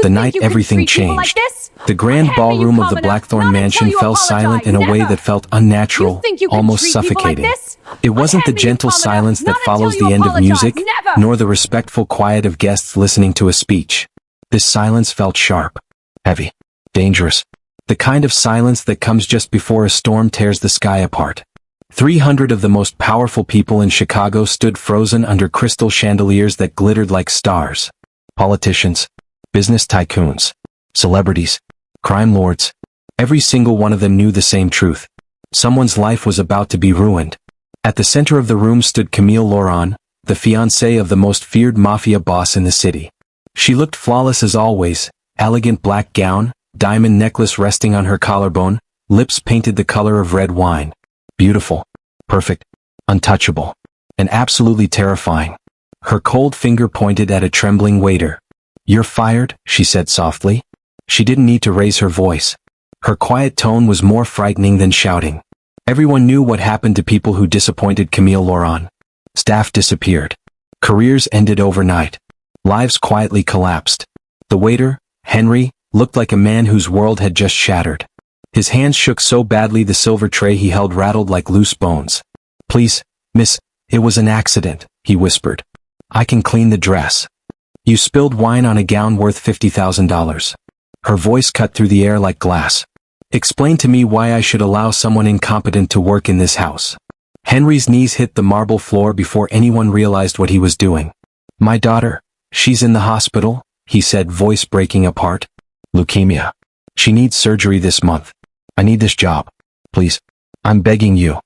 The night everything changed. The grand ballroom of the Blackthorn mansion fell silent in a way that felt unnatural, almost suffocating. It wasn't the gentle silence that follows the end of music, nor the respectful quiet of guests listening to a speech. This silence felt sharp, heavy, dangerous. The kind of silence that comes just before a storm tears the sky apart. 300 of the most powerful people in Chicago stood frozen under crystal chandeliers that glittered like stars. Politicians, business tycoons, celebrities, crime lords. Every single one of them knew the same truth. Someone's life was about to be ruined. At the center of the room stood Camille Laurent, the fiancée of the most feared mafia boss in the city. She looked flawless as always, elegant black gown, diamond necklace resting on her collarbone, lips painted the color of red wine. Beautiful, perfect, untouchable, and absolutely terrifying. Her cold finger pointed at a trembling waiter. "You're fired," she said softly. She didn't need to raise her voice. Her quiet tone was more frightening than shouting. Everyone knew what happened to people who disappointed Camille Laurent. Staff disappeared. Careers ended overnight. Lives quietly collapsed. The waiter, Henry, looked like a man whose world had just shattered. His hands shook so badly the silver tray he held rattled like loose bones. "Please, miss, it was an accident," he whispered. "I can clean the dress." "You spilled wine on a gown worth $50,000. Her voice cut through the air like glass. "Explain to me why I should allow someone incompetent to work in this house." Henry's knees hit the marble floor before anyone realized what he was doing. "My daughter, she's in the hospital," he said, voice breaking apart. "Leukemia. She needs surgery this month. I need this job. Please. I'm begging you."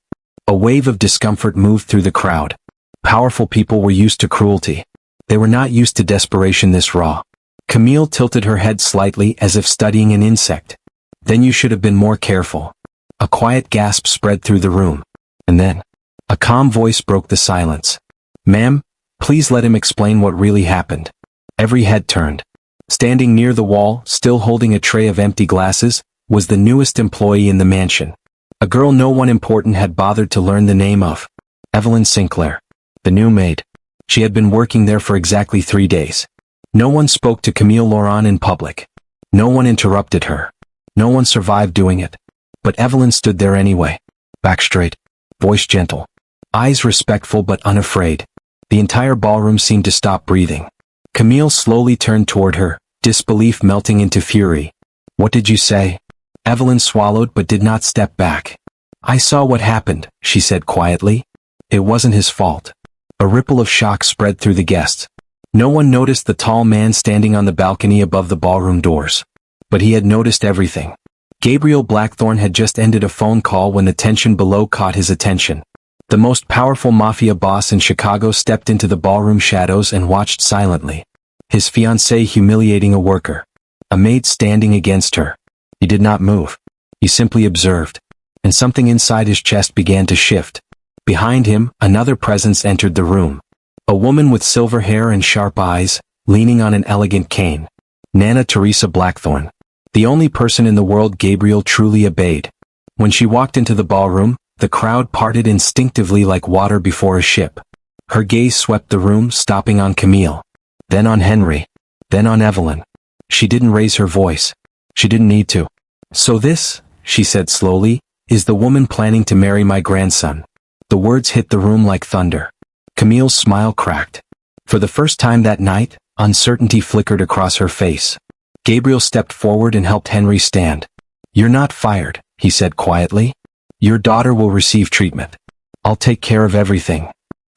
A wave of discomfort moved through the crowd. Powerful people were used to cruelty. They were not used to desperation this raw. Camille tilted her head slightly as if studying an insect. "Then you should have been more careful." A quiet gasp spread through the room. And then, a calm voice broke the silence. "Ma'am, please let him explain what really happened." Every head turned. Standing near the wall, still holding a tray of empty glasses, was the newest employee in the mansion. A girl no one important had bothered to learn the name of. Evelyn Sinclair. The new maid. She had been working there for exactly 3 days. No one spoke to Camille Laurent in public. No one interrupted her. No one survived doing it. But Evelyn stood there anyway. Back straight. Voice gentle. Eyes respectful but unafraid. The entire ballroom seemed to stop breathing. Camille slowly turned toward her, disbelief melting into fury. "What did you say?" Evelyn swallowed but did not step back. "I saw what happened," she said quietly. "It wasn't his fault." A ripple of shock spread through the guests. No one noticed the tall man standing on the balcony above the ballroom doors. But he had noticed everything. Gabriel Blackthorn had just ended a phone call when the tension below caught his attention. The most powerful mafia boss in Chicago stepped into the ballroom shadows and watched silently. His fiancée humiliating a worker. A maid standing against her. He did not move. He simply observed. And something inside his chest began to shift. Behind him, another presence entered the room. A woman with silver hair and sharp eyes, leaning on an elegant cane. Nana Teresa Blackthorn. The only person in the world Gabriel truly obeyed. When she walked into the ballroom, the crowd parted instinctively like water before a ship. Her gaze swept the room, stopping on Camille. Then on Henry. Then on Evelyn. She didn't raise her voice. She didn't need to. "So this," she said slowly, "is the woman planning to marry my grandson." The words hit the room like thunder. Camille's smile cracked. For the first time that night, uncertainty flickered across her face. Gabriel stepped forward and helped Henry stand. "You're not fired," he said quietly. "Your daughter will receive treatment. I'll take care of everything."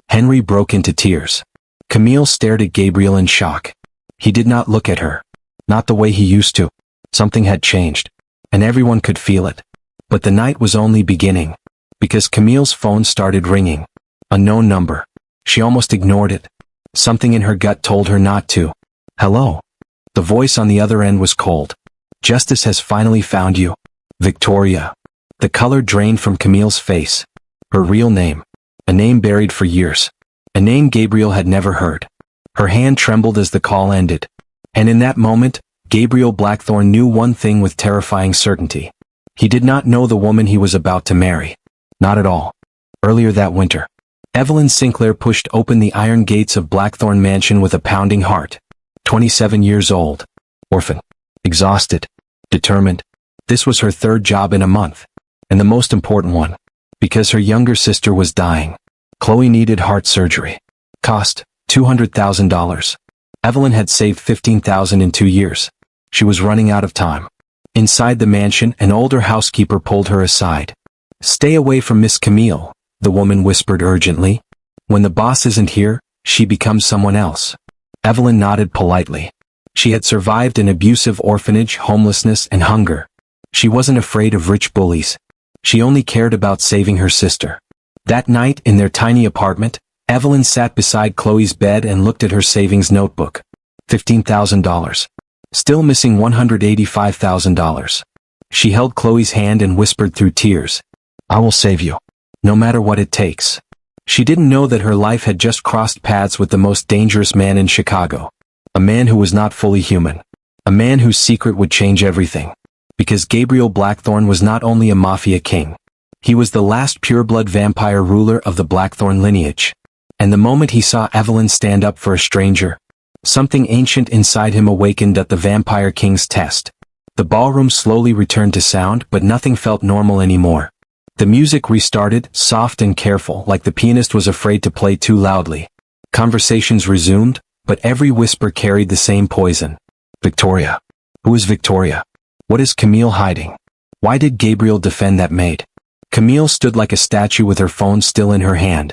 Henry broke into tears. Camille stared at Gabriel in shock. He did not look at her. Not the way he used to. Something had changed. And everyone could feel it. But the night was only beginning. Because Camille's phone started ringing. A known number. She almost ignored it. Something in her gut told her not to. "Hello." The voice on the other end was cold. "Justice has finally found you. Victoria." The color drained from Camille's face. Her real name. A name buried for years. A name Gabriel had never heard. Her hand trembled as the call ended. And in that moment, Gabriel Blackthorn knew one thing with terrifying certainty. He did not know the woman he was about to marry. Not at all. Earlier that winter, Evelyn Sinclair pushed open the iron gates of Blackthorn Mansion with a pounding heart. 27 years old. orphan, exhausted, determined. This was her third job in a month. And the most important one. Because her younger sister was dying. Chloe needed heart surgery. Cost, $200,000. Evelyn had saved $15,000 in 2 years. She was running out of time. Inside the mansion, an older housekeeper pulled her aside. "Stay away from Miss Camille," the woman whispered urgently. "When the boss isn't here, she becomes someone else." Evelyn nodded politely. She had survived an abusive orphanage, homelessness, and hunger. She wasn't afraid of rich bullies. She only cared about saving her sister. That night, in their tiny apartment, Evelyn sat beside Chloe's bed and looked at her savings notebook. $15,000. Still missing $185,000. She held Chloe's hand and whispered through tears, "I will save you. No matter what it takes." She didn't know that her life had just crossed paths with the most dangerous man in Chicago. A man who was not fully human. A man whose secret would change everything. Because Gabriel Blackthorne was not only a mafia king. He was the last pureblood vampire ruler of the Blackthorne lineage. And the moment he saw Evelyn stand up for a stranger, something ancient inside him awakened at the Vampire King's test. The ballroom slowly returned to sound, but nothing felt normal anymore. The music restarted, soft and careful, like the pianist was afraid to play too loudly. Conversations resumed, but every whisper carried the same poison. Victoria. Who is Victoria? What is Camille hiding? Why did Gabriel defend that maid? Camille stood like a statue with her phone still in her hand.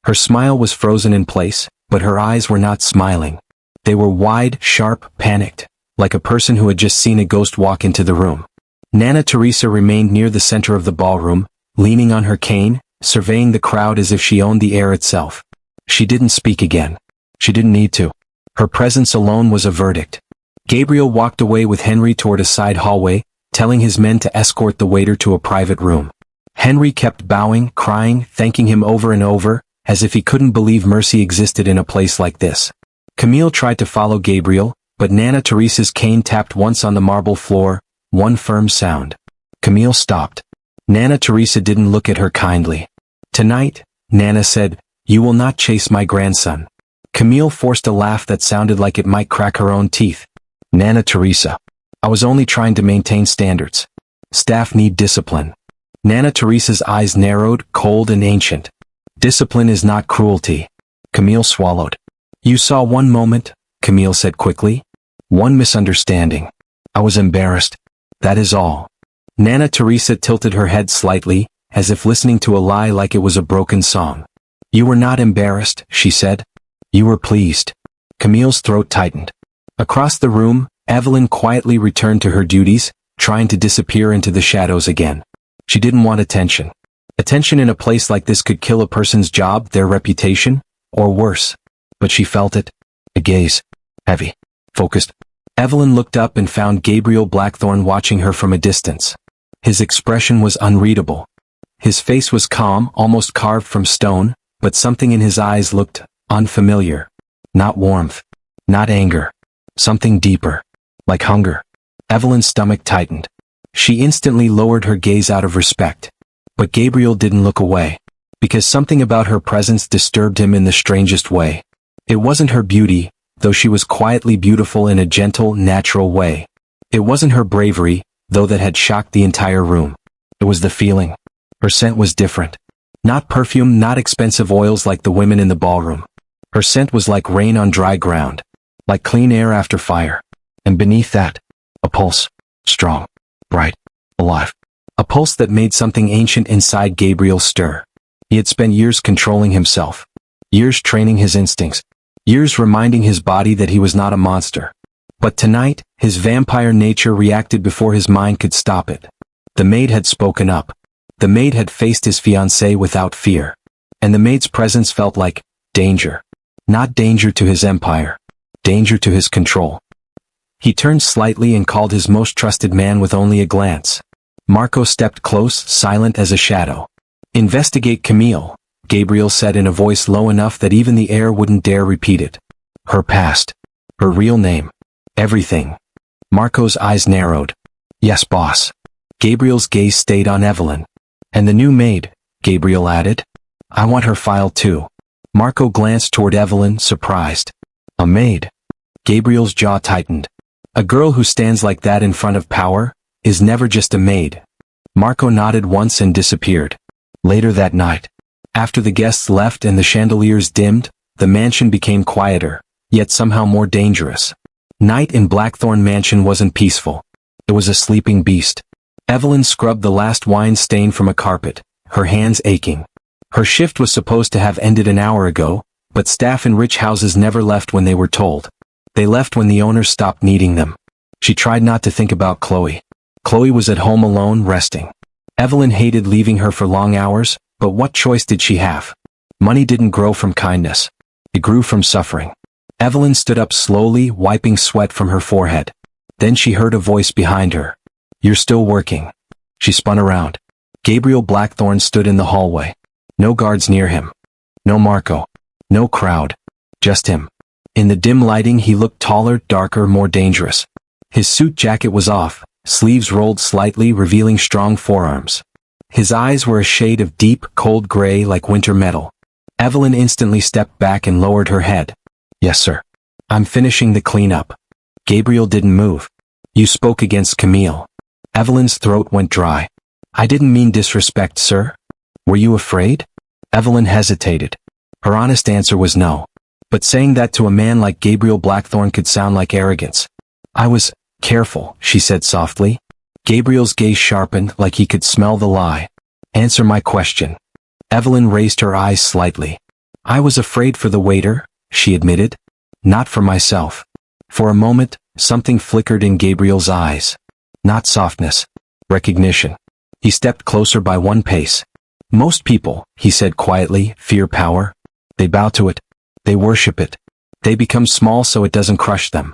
Her smile was frozen in place, but her eyes were not smiling. They were wide, sharp, panicked, like a person who had just seen a ghost walk into the room. Nana Teresa remained near the center of the ballroom, leaning on her cane, surveying the crowd as if she owned the air itself. She didn't speak again. She didn't need to. Her presence alone was a verdict. Gabriel walked away with Henry toward a side hallway, telling his men to escort the waiter to a private room. Henry kept bowing, crying, thanking him over and over, as if he couldn't believe mercy existed in a place like this. Camille tried to follow Gabriel, but Nana Teresa's cane tapped once on the marble floor, one firm sound. Camille stopped. Nana Teresa didn't look at her kindly. "Tonight," Nana said, "you will not chase my grandson." Camille forced a laugh that sounded like it might crack her own teeth. "Nana Teresa. I was only trying to maintain standards. Staff need discipline." Nana Teresa's eyes narrowed, cold and ancient. "Discipline is not cruelty." Camille swallowed. "You saw one moment," Camille said quickly. "One misunderstanding. I was embarrassed. That is all." Nana Teresa tilted her head slightly, as if listening to a lie like it was a broken song. "You were not embarrassed," she said. "You were pleased." Camille's throat tightened. Across the room, Evelyn quietly returned to her duties, trying to disappear into the shadows again. She didn't want attention. Attention in a place like this could kill a person's job, their reputation, or worse. But she felt it. A gaze. Heavy. Focused. Evelyn looked up and found Gabriel Blackthorne watching her from a distance. His expression was unreadable. His face was calm, almost carved from stone, but something in his eyes looked unfamiliar. Not warmth. Not anger. Something deeper. Like hunger. Evelyn's stomach tightened. She instantly lowered her gaze out of respect. But Gabriel didn't look away. Because something about her presence disturbed him in the strangest way. It wasn't her beauty, though she was quietly beautiful in a gentle, natural way. It wasn't her bravery, though that had shocked the entire room. It was the feeling. Her scent was different. Not perfume, not expensive oils like the women in the ballroom. Her scent was like rain on dry ground. Like clean air after fire. And beneath that, a pulse. Strong. Bright. Alive. A pulse that made something ancient inside Gabriel stir. He had spent years controlling himself. Years training his instincts. Years reminding his body that he was not a monster. But tonight, his vampire nature reacted before his mind could stop it. The maid had spoken up. The maid had faced his fiancée without fear. And the maid's presence felt like danger. Not danger to his empire. Danger to his control. He turned slightly and called his most trusted man with only a glance. Marco stepped close, silent as a shadow. "Investigate Camille," Gabriel said in a voice low enough that even the air wouldn't dare repeat it. "Her past. Her real name. Everything." Marco's eyes narrowed. "Yes, boss." Gabriel's gaze stayed on Evelyn. "And the new maid," Gabriel added. "I want her file too." Marco glanced toward Evelyn, surprised. "A maid?" Gabriel's jaw tightened. A girl who stands like that in front of power is never just a maid. Marco nodded once and disappeared. Later that night, after the guests left and the chandeliers dimmed, the mansion became quieter, yet somehow more dangerous. Night in Blackthorn Mansion wasn't peaceful. It was a sleeping beast. Evelyn scrubbed the last wine stain from a carpet, her hands aching. Her shift was supposed to have ended an hour ago, but staff in rich houses never left when they were told. They left when the owners stopped needing them. She tried not to think about Chloe. Chloe was at home alone, resting. Evelyn hated leaving her for long hours, but what choice did she have? Money didn't grow from kindness. It grew from suffering. Evelyn stood up slowly, wiping sweat from her forehead. Then she heard a voice behind her. "You're still working." She spun around. Gabriel Blackthorn stood in the hallway. No guards near him. No Marco. No crowd. Just him. In the dim lighting he looked taller, darker, more dangerous. His suit jacket was off, sleeves rolled slightly, revealing strong forearms. His eyes were a shade of deep, cold gray like winter metal. Evelyn instantly stepped back and lowered her head. "Yes, sir. I'm finishing the cleanup." Gabriel didn't move. "You spoke against Camille." Evelyn's throat went dry. "I didn't mean disrespect, sir." "Were you afraid?" Evelyn hesitated. Her honest answer was no. But saying that to a man like Gabriel Blackthorn could sound like arrogance. "I was careful," she said softly. Gabriel's gaze sharpened like he could smell the lie. "Answer my question." Evelyn raised her eyes slightly. "I was afraid for the waiter," she admitted. "Not for myself." For a moment, something flickered in Gabriel's eyes. Not softness. Recognition. He stepped closer by one pace. "Most people," he said quietly, "fear power. They bow to it. They worship it. They become small so it doesn't crush them."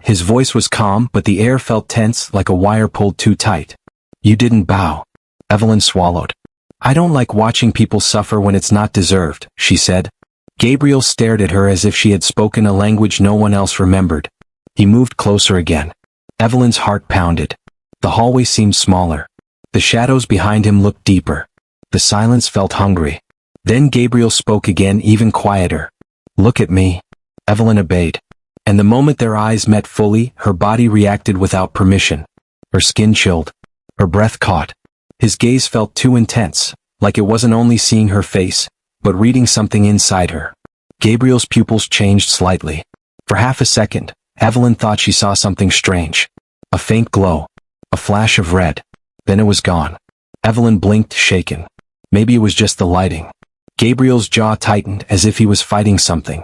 His voice was calm, but the air felt tense, like a wire pulled too tight. "You didn't bow." Evelyn swallowed. "I don't like watching people suffer when it's not deserved," she said. Gabriel stared at her as if she had spoken a language no one else remembered. He moved closer again. Evelyn's heart pounded. The hallway seemed smaller. The shadows behind him looked deeper. The silence felt hungry. Then Gabriel spoke again, even quieter. "Look at me." Evelyn obeyed. And the moment their eyes met fully, her body reacted without permission. Her skin chilled. Her breath caught. His gaze felt too intense, like it wasn't only seeing her face, but reading something inside her. Gabriel's pupils changed slightly. For half a second, Evelyn thought she saw something strange. A faint glow. A flash of red. Then it was gone. Evelyn blinked, shaken. Maybe it was just the lighting. Gabriel's jaw tightened as if he was fighting something.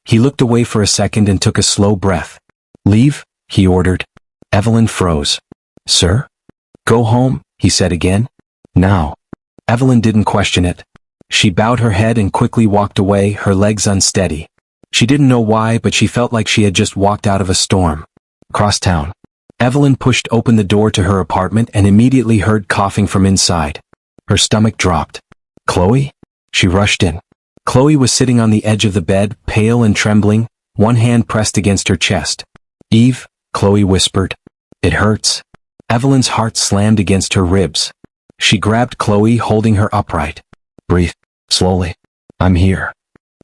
He looked away for a second and took a slow breath. "Leave," he ordered. Evelyn froze. "Sir?" "Go home," he said again. "Now." Evelyn didn't question it. She bowed her head and quickly walked away, her legs unsteady. She didn't know why, but she felt like she had just walked out of a storm. Across town. Evelyn pushed open the door to her apartment and immediately heard coughing from inside. Her stomach dropped. "Chloe?" She rushed in. Chloe was sitting on the edge of the bed, pale and trembling, one hand pressed against her chest. "Eve," Chloe whispered. "It hurts." Evelyn's heart slammed against her ribs. She grabbed Chloe, holding her upright. "Breathe. Slowly. I'm here."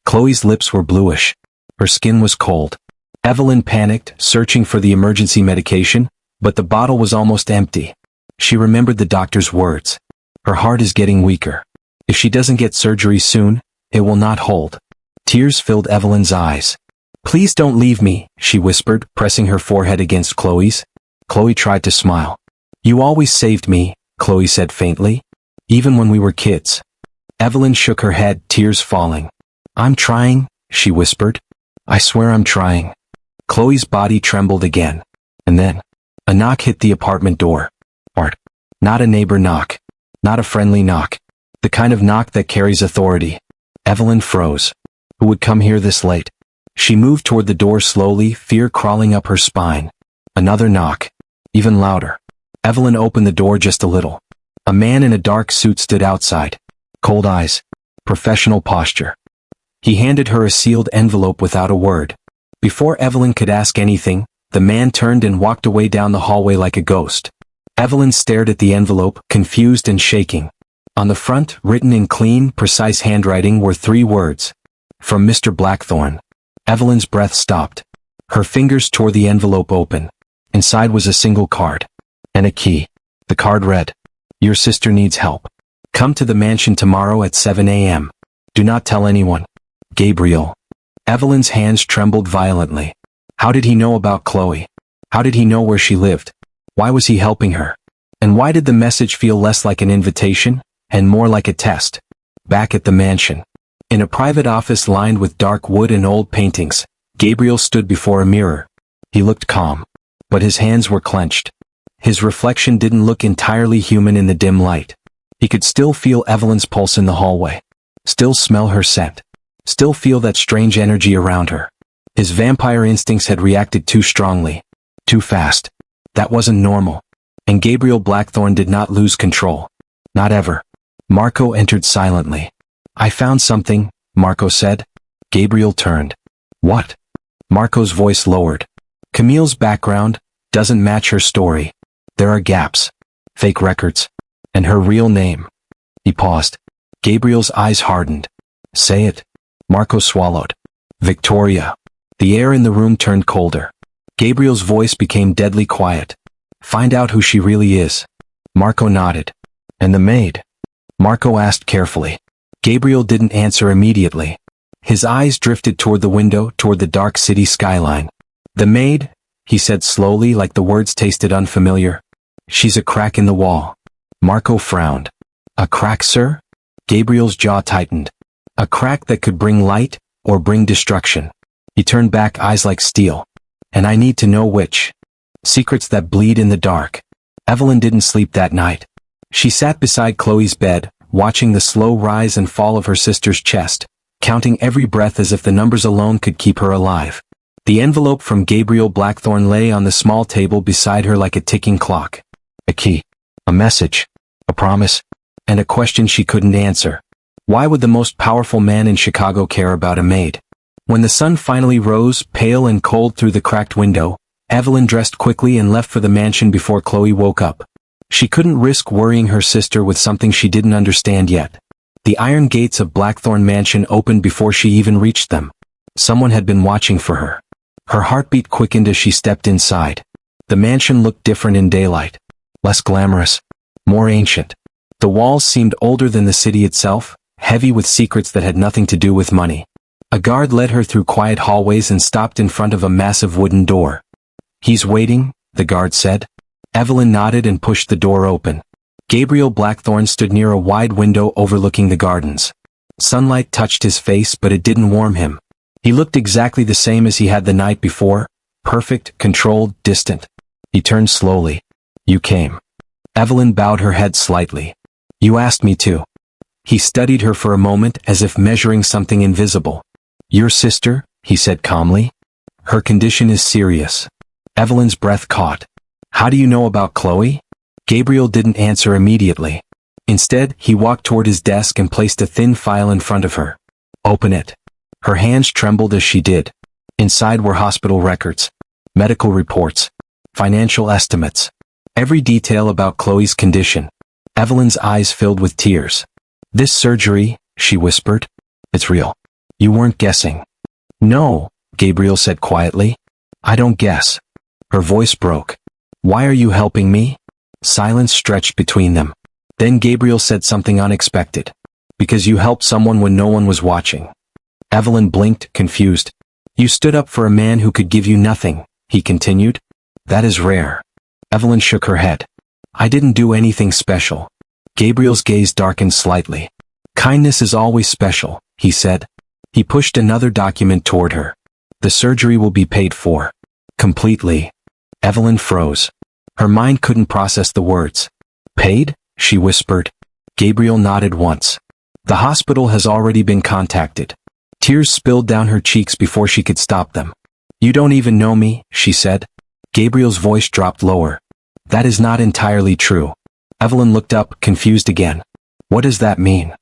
Chloe's lips were bluish. Her skin was cold. Evelyn panicked, searching for the emergency medication, but the bottle was almost empty. She remembered the doctor's words. Her heart is getting weaker. If she doesn't get surgery soon, it will not hold. Tears filled Evelyn's eyes. "Please don't leave me," she whispered, pressing her forehead against Chloe's. Chloe tried to smile. "You always saved me," Chloe said faintly. "Even when we were kids." Evelyn shook her head, tears falling. "I'm trying," she whispered. "I swear I'm trying." Chloe's body trembled again. And then, a knock hit the apartment door. Art. Not a neighbor knock. Not a friendly knock. The kind of knock that carries authority. Evelyn froze. Who would come here this late? She moved toward the door slowly, fear crawling up her spine. Another knock. Even louder. Evelyn opened the door just a little. A man in a dark suit stood outside. Cold eyes. Professional posture. He handed her a sealed envelope without a word. Before Evelyn could ask anything, the man turned and walked away down the hallway like a ghost. Evelyn stared at the envelope, confused and shaking. On the front, written in clean, precise handwriting, were 3 words. From Mr. Blackthorn. Evelyn's breath stopped. Her fingers tore the envelope open. Inside was a single card. And a key. The card read, "Your sister needs help. Come to the mansion tomorrow at 7 a.m. Do not tell anyone. Gabriel." Evelyn's hands trembled violently. How did he know about Chloe? How did he know where she lived? Why was he helping her? And why did the message feel less like an invitation, and more like a test? Back at the mansion. In a private office lined with dark wood and old paintings, Gabriel stood before a mirror. He looked calm, but his hands were clenched. His reflection didn't look entirely human in the dim light. He could still feel Evelyn's pulse in the hallway. Still smell her scent. Still feel that strange energy around her. His vampire instincts had reacted too strongly. Too fast. That wasn't normal. And Gabriel Blackthorne did not lose control. Not ever. Marco entered silently. "I found something," Marco said. Gabriel turned. "What?" Marco's voice lowered. "Camille's background doesn't match her story. There are gaps. Fake records. And her real name." He paused. Gabriel's eyes hardened. "Say it." Marco swallowed. "Victoria." The air in the room turned colder. Gabriel's voice became deadly quiet. "Find out who she really is." Marco nodded. "And the maid?" Marco asked carefully. Gabriel didn't answer immediately. His eyes drifted toward the window, toward the dark city skyline. "The maid," he said slowly, like the words tasted unfamiliar. "She's a crack in the wall." Marco frowned. "A crack, sir?" Gabriel's jaw tightened. "A crack that could bring light, or bring destruction." He turned back, eyes like steel. "And I need to know which." Secrets that bleed in the dark. Evelyn didn't sleep that night. She sat beside Chloe's bed, watching the slow rise and fall of her sister's chest, counting every breath as if the numbers alone could keep her alive. The envelope from Gabriel Blackthorne lay on the small table beside her like a ticking clock. A key. A message. A promise. And a question she couldn't answer. Why would the most powerful man in Chicago care about a maid? When the sun finally rose, pale and cold through the cracked window, Evelyn dressed quickly and left for the mansion before Chloe woke up. She couldn't risk worrying her sister with something she didn't understand yet. The iron gates of Blackthorne Mansion opened before she even reached them. Someone had been watching for her. Her heartbeat quickened as she stepped inside. The mansion looked different in daylight. Less glamorous. More ancient. The walls seemed older than the city itself, heavy with secrets that had nothing to do with money. A guard led her through quiet hallways and stopped in front of a massive wooden door. "He's waiting," the guard said. Evelyn nodded and pushed the door open. Gabriel Blackthorne stood near a wide window overlooking the gardens. Sunlight touched his face, but it didn't warm him. He looked exactly the same as he had the night before, perfect, controlled, distant. He turned slowly. "You came." Evelyn bowed her head slightly. "You asked me to." He studied her for a moment as if measuring something invisible. "Your sister," he said calmly. "Her condition is serious." Evelyn's breath caught. "How do you know about Chloe?" Gabriel didn't answer immediately. Instead, he walked toward his desk and placed a thin file in front of her. "Open it." Her hands trembled as she did. Inside were hospital records, medical reports, financial estimates, every detail about Chloe's condition. Evelyn's eyes filled with tears. "This surgery," she whispered. "It's real. You weren't guessing." "No," Gabriel said quietly. "I don't guess." Her voice broke. "Why are you helping me?" Silence stretched between them. Then Gabriel said something unexpected. "Because you helped someone when no one was watching." Evelyn blinked, confused. "You stood up for a man who could give you nothing," he continued. "That is rare." Evelyn shook her head. "I didn't do anything special." Gabriel's gaze darkened slightly. "Kindness is always special," he said. He pushed another document toward her. "The surgery will be paid for. Completely." Evelyn froze. Her mind couldn't process the words. "Paid?" she whispered. Gabriel nodded once. "The hospital has already been contacted." Tears spilled down her cheeks before she could stop them. "You don't even know me," she said. Gabriel's voice dropped lower. "That is not entirely true." Evelyn looked up, confused again. "What does that mean?"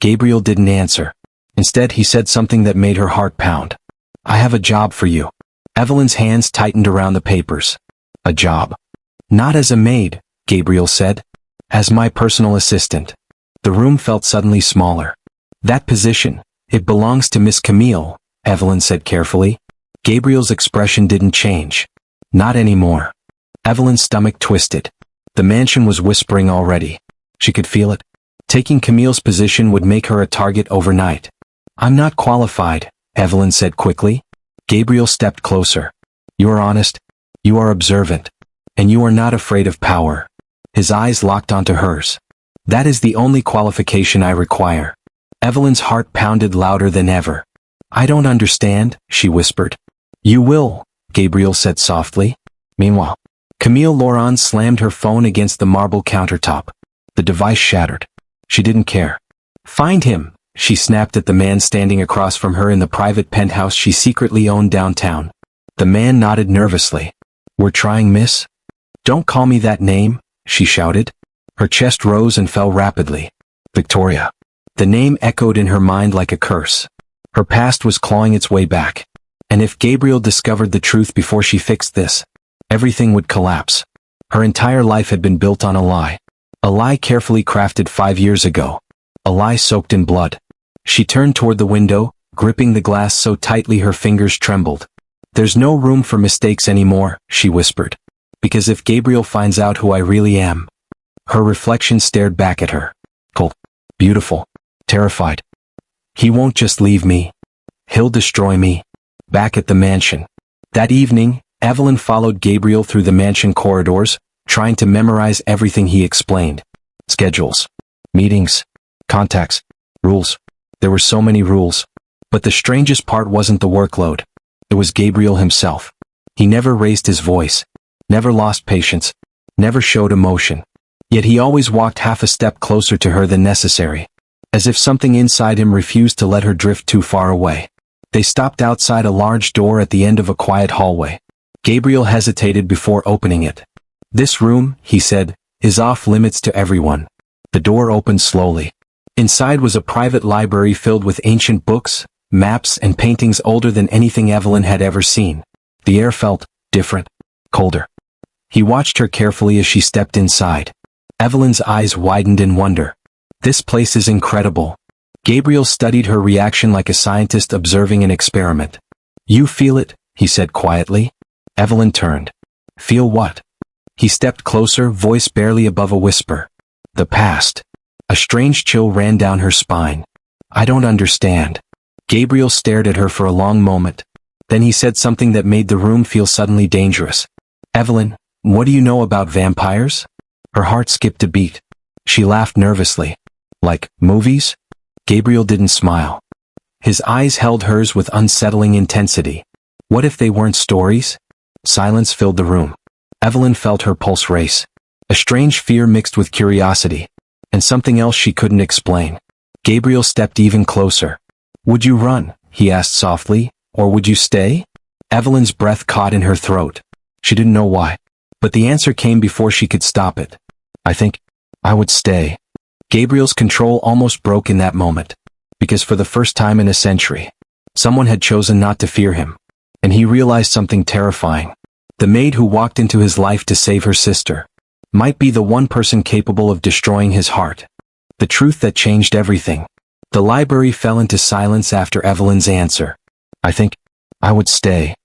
Gabriel didn't answer. Instead, he said something that made her heart pound. "I have a job for you." Evelyn's hands tightened around the papers. "A job?" "Not as a maid," Gabriel said. "As my personal assistant." The room felt suddenly smaller. "That position, it belongs to Miss Camille," Evelyn said carefully. Gabriel's expression didn't change. "Not anymore." Evelyn's stomach twisted. The mansion was whispering already. She could feel it. Taking Camille's position would make her a target overnight. "I'm not qualified," Evelyn said quickly. Gabriel stepped closer. "You are honest. You are observant. And you are not afraid of power." His eyes locked onto hers. "That is the only qualification I require." Evelyn's heart pounded louder than ever. "I don't understand," she whispered. "You will," Gabriel said softly. Meanwhile, Camille Laurent slammed her phone against the marble countertop. The device shattered. She didn't care. "Find him," she snapped at the man standing across from her in the private penthouse she secretly owned downtown. The man nodded nervously. "We're trying, miss?" "Don't call me that name," she shouted. Her chest rose and fell rapidly. "Victoria." The name echoed in her mind like a curse. Her past was clawing its way back. And if Gabriel discovered the truth before she fixed this, everything would collapse. Her entire life had been built on a lie. A lie carefully crafted 5 years ago. A lie soaked in blood. She turned toward the window, gripping the glass so tightly her fingers trembled. "There's no room for mistakes anymore," she whispered. "Because if Gabriel finds out who I really am..." Her reflection stared back at her. Cold, beautiful, terrified. "He won't just leave me. He'll destroy me." Back at the mansion. That evening, Evelyn followed Gabriel through the mansion corridors, trying to memorize everything he explained. Schedules, meetings, contacts, rules. There were so many rules. But the strangest part wasn't the workload. It was Gabriel himself. He never raised his voice, never lost patience, never showed emotion. Yet he always walked half a step closer to her than necessary, as if something inside him refused to let her drift too far away. They stopped outside a large door at the end of a quiet hallway. Gabriel hesitated before opening it. "This room," he said, "is off limits to everyone." The door opened slowly. Inside was a private library filled with ancient books, maps, and paintings older than anything Evelyn had ever seen. The air felt different, colder. He watched her carefully as she stepped inside. Evelyn's eyes widened in wonder. "This place is incredible." Gabriel studied her reaction like a scientist observing an experiment. "You feel it?" he said quietly. Evelyn turned. "Feel what?" He stepped closer, voice barely above a whisper. "The past." A strange chill ran down her spine. "I don't understand." Gabriel stared at her for a long moment. Then he said something that made the room feel suddenly dangerous. "Evelyn, what do you know about vampires?" Her heart skipped a beat. She laughed nervously. "Like movies?" Gabriel didn't smile. His eyes held hers with unsettling intensity. What if they weren't stories? Silence filled the room. Evelyn felt her pulse race. A strange fear mixed with curiosity. And something else she couldn't explain. Gabriel stepped even closer. "Would you run?" he asked softly, "or would you stay?" Evelyn's breath caught in her throat. She didn't know why. But the answer came before she could stop it. "I think I would stay." Gabriel's control almost broke in that moment. Because for the first time in a century, someone had chosen not to fear him. And he realized something terrifying. The maid who walked into his life to save her sister might be the one person capable of destroying his heart. The truth that changed everything. The library fell into silence after Evelyn's answer. "I think I would stay."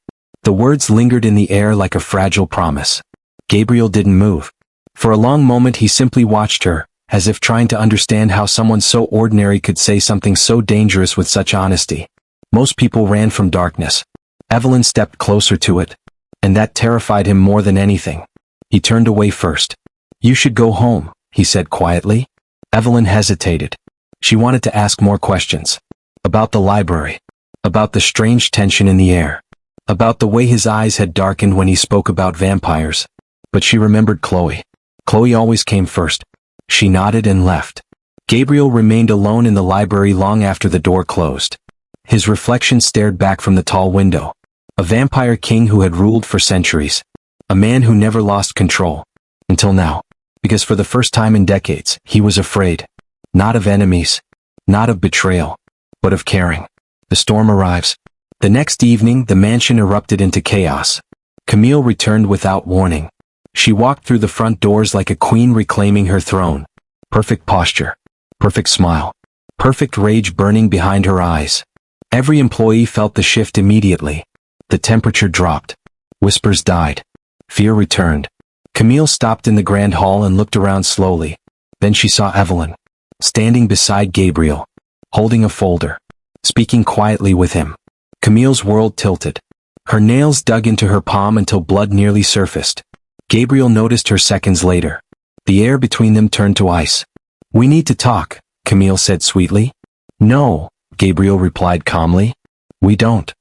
The words lingered in the air like a fragile promise. Gabriel didn't move. For a long moment he simply watched her, as if trying to understand how someone so ordinary could say something so dangerous with such honesty. Most people ran from darkness. Evelyn stepped closer to it. And that terrified him more than anything. He turned away first. "You should go home," he said quietly. Evelyn hesitated. She wanted to ask more questions. About the library. About the strange tension in the air. About the way his eyes had darkened when he spoke about vampires. But she remembered Chloe. Chloe always came first. She nodded and left. Gabriel remained alone in the library long after the door closed. His reflection stared back from the tall window. A vampire king who had ruled for centuries. A man who never lost control. Until now. Because for the first time in decades, he was afraid. Not of enemies. Not of betrayal. But of caring. The storm arrives. The next evening, the mansion erupted into chaos. Camille returned without warning. She walked through the front doors like a queen reclaiming her throne. Perfect posture. Perfect smile. Perfect rage burning behind her eyes. Every employee felt the shift immediately. The temperature dropped. Whispers died. Fear returned. Camille stopped in the grand hall and looked around slowly. Then she saw Evelyn, standing beside Gabriel, holding a folder, speaking quietly with him. Camille's world tilted. Her nails dug into her palm until blood nearly surfaced. Gabriel noticed her seconds later. The air between them turned to ice. "We need to talk," Camille said sweetly. "No," Gabriel replied calmly. "We don't."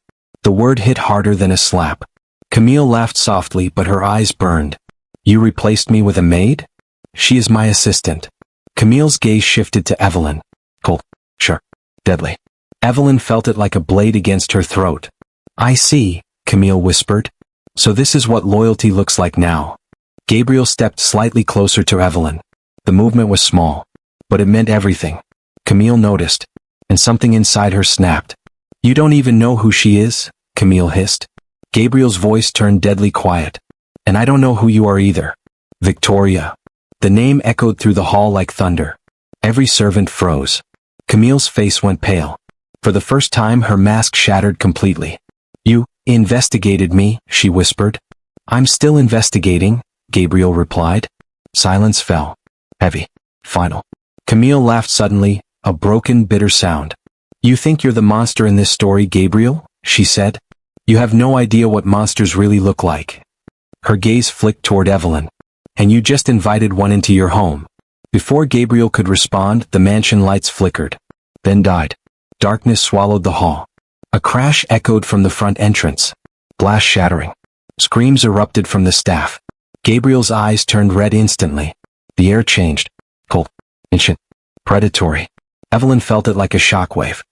The word hit harder than a slap. Camille laughed softly, but her eyes burned. "You replaced me with a maid? She is my assistant." Camille's gaze shifted to Evelyn. Cold, sharp, deadly. Evelyn felt it like a blade against her throat. "I see," Camille whispered. "So this is what loyalty looks like now." Gabriel stepped slightly closer to Evelyn. The movement was small, but it meant everything. Camille noticed, and something inside her snapped. "You don't even know who she is?" Camille hissed. Gabriel's voice turned deadly quiet. "And I don't know who you are either." "Victoria." The name echoed through the hall like thunder. Every servant froze. Camille's face went pale. For the first time her mask shattered completely. "You investigated me," she whispered. "I'm still investigating," Gabriel replied. Silence fell. Heavy. Final. Camille laughed suddenly, a broken, bitter sound. "You think you're the monster in this story, Gabriel?" she said. "You have no idea what monsters really look like." Her gaze flicked toward Evelyn. "And you just invited one into your home." Before Gabriel could respond, the mansion lights flickered, then died. Darkness swallowed the hall. A crash echoed from the front entrance. Glass shattering. Screams erupted from the staff. Gabriel's eyes turned red instantly. The air changed. Cold. Ancient. Predatory. Evelyn felt it like a shockwave.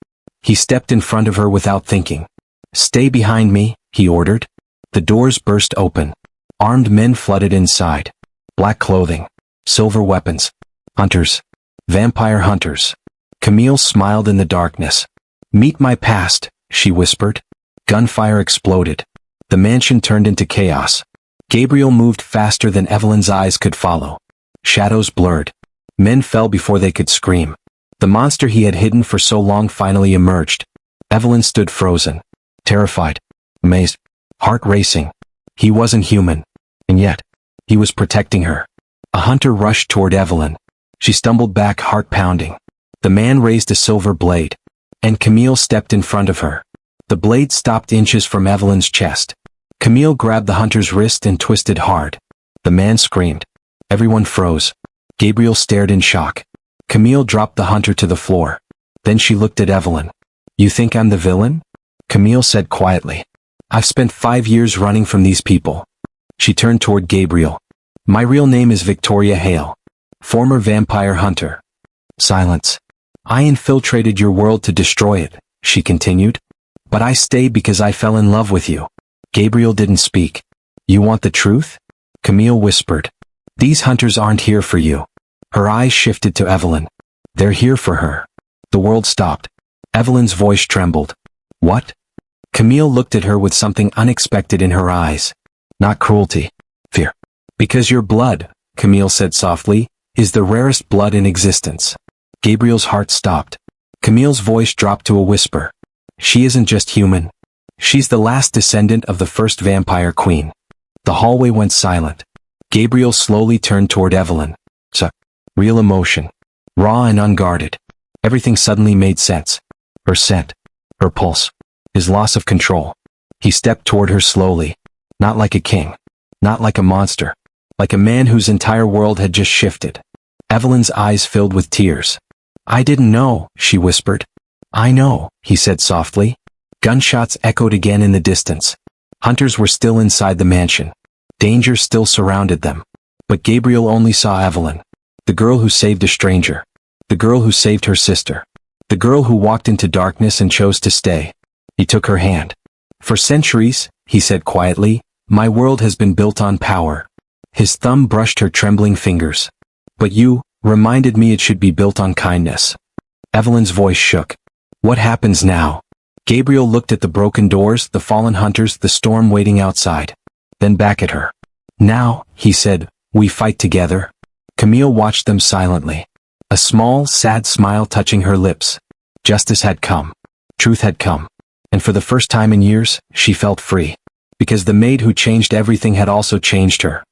He stepped in front of her without thinking. "Stay behind me," he ordered. The doors burst open. Armed men flooded inside. Black clothing. Silver weapons. Hunters. Vampire hunters. Camille smiled in the darkness. "Meet my past," she whispered. Gunfire exploded. The mansion turned into chaos. Gabriel moved faster than Evelyn's eyes could follow. Shadows blurred. Men fell before they could scream. The monster he had hidden for so long finally emerged. Evelyn stood frozen. Terrified. Amazed. Heart racing. He wasn't human. And yet, he was protecting her. A hunter rushed toward Evelyn. She stumbled back, heart pounding. The man raised a silver blade. And Camille stepped in front of her. The blade stopped inches from Evelyn's chest. Camille grabbed the hunter's wrist and twisted hard. The man screamed. Everyone froze. Gabriel stared in shock. Camille dropped the hunter to the floor. Then she looked at Evelyn. "You think I'm the villain?" Camille said quietly. "I've spent 5 years running from these people." She turned toward Gabriel. "My real name is Victoria Hale. Former vampire hunter." Silence. "I infiltrated your world to destroy it," she continued. "But I stayed because I fell in love with you." Gabriel didn't speak. "You want the truth?" Camille whispered. "These hunters aren't here for you." Her eyes shifted to Evelyn. "They're here for her." The world stopped. Evelyn's voice trembled. "What?" Camille looked at her with something unexpected in her eyes. Not cruelty. Fear. "Because your blood," Camille said softly, "is the rarest blood in existence." Gabriel's heart stopped. Camille's voice dropped to a whisper. "She isn't just human. She's the last descendant of the first vampire queen." The hallway went silent. Gabriel slowly turned toward Evelyn. Real emotion. Raw and unguarded. Everything suddenly made sense. Her scent. Her pulse. His loss of control. He stepped toward her slowly. Not like a king. Not like a monster. Like a man whose entire world had just shifted. Evelyn's eyes filled with tears. "I didn't know," she whispered. "I know," he said softly. Gunshots echoed again in the distance. Hunters were still inside the mansion. Danger still surrounded them. But Gabriel only saw Evelyn. The girl who saved a stranger. The girl who saved her sister. The girl who walked into darkness and chose to stay. He took her hand. "For centuries," he said quietly, "my world has been built on power." His thumb brushed her trembling fingers. "But you reminded me it should be built on kindness." Evelyn's voice shook. "What happens now?" Gabriel looked at the broken doors, the fallen hunters, the storm waiting outside. Then back at her. "Now," he said, "we fight together." Camille watched them silently. A small, sad smile touching her lips. Justice had come. Truth had come. And for the first time in years, she felt free. Because the maid who changed everything had also changed her.